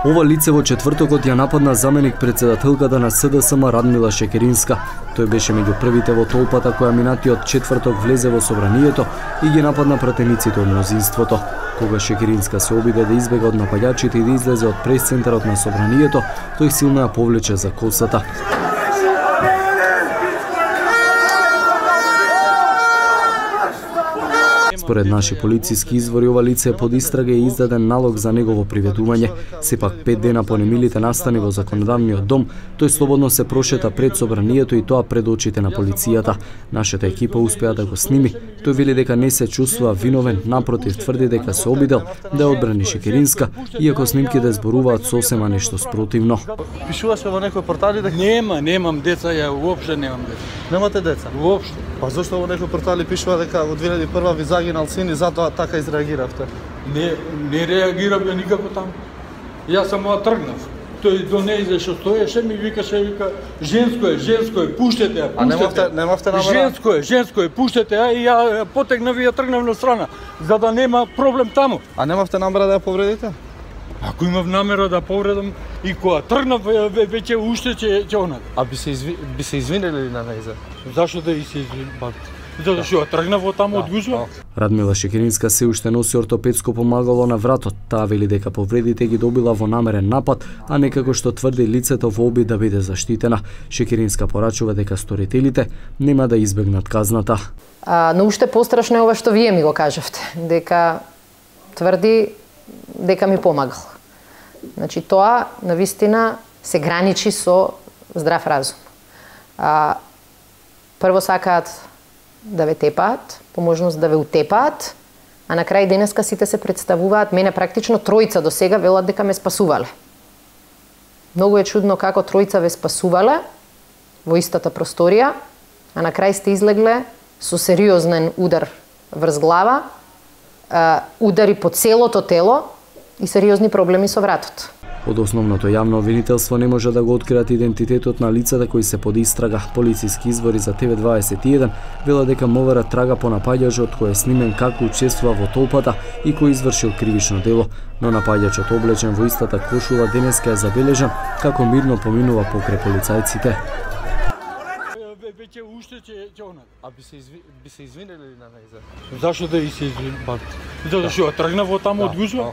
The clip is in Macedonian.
Ова лице во четвртокот ја нападна заменик председателката на СДСМ Радмила Шекеринска. Тој беше меѓу првите во толпата која минатиот четврток влезе во собранието и ги нападна пратениците од мнозинството. Кога Шекеринска се обиде да избега од напаѓачите и да излезе од прес-центарот на собранието, тој силно ја повлече за косата. Според наши полициски извори, ова лице е под истрага и издаден налог за негово приведување. Сепак 5 дена по немилите настани во законодавниот дом, тој слободно се прошета пред собранието и тоа пред очите на полицијата. Нашата екипа успеа да го сними. Тој вели дека не се чувствува виновен, напротив тврди дека се обидел да ја одбрани Шекеринска, иако снимките зборуваат сосема нешто спротивно. Пишуваше во некои портали дека немам деца, ја уопште немам деца. Немате деца? Уопште. Па зошто во некои портали пишува дека во 2001 ви загинал син и затоа така изреагиравте? Не реагирав ја никако таму. Јас само тргнав. Тој донезе што стоеше ми вика женско е, пуштете ја. А немавте намера? Женско е, пуштете ја и ја потегнав и ја тргнав на страна, за да нема проблем таму. А немавте намера да ја повредите? Ако имав намера да повредам и кога тргнав веќе уште ќе онак. А би се извинели на нејзе? Зашто да и се извинам? Затоа што ја тргнав од таму од гужва. Радмила Шекеринска се уште носи ортопедско помагало на вратот. Таа вели дека повредите ги добила во намерен напад, а не како што тврди лицето во обид да биде заштитена. Шекеринска порачува дека сторителите нема да избегнат казната. Но уште пострашно е ова што вие ми го кажавте, дека тврди дека ми помагал. Значи тоа навистина се граничи со здрав разум. Прво сакаат да ве тепаат, по можност да ве утепаат, а на крај денеска сите се представуваат, мене практично тројца до сега велат дека ме спасувале. Многу е чудно како тројца ве спасувале во истата просторија, а на крај сте излегле со сериозен удар врз глава, удари по целото тело и сериозни проблеми со вратот. Од основното јавно обвинителство не може да го откриат идентитетот на лицата кои се под истрага. Полициски извори за ТВ21 велат дека МВР трага по напаѓачот кој е снимен како учествува во толпата и кој извршил кривично дело, но напаѓачот облечен во истата кошула денеска е забележан како мирно поминува покрај полицајците. Веќе уште ќе онак. А би се извинели на нејзе? Зашто да и се извинам? Затоа што ја тргнав од таму од гужва.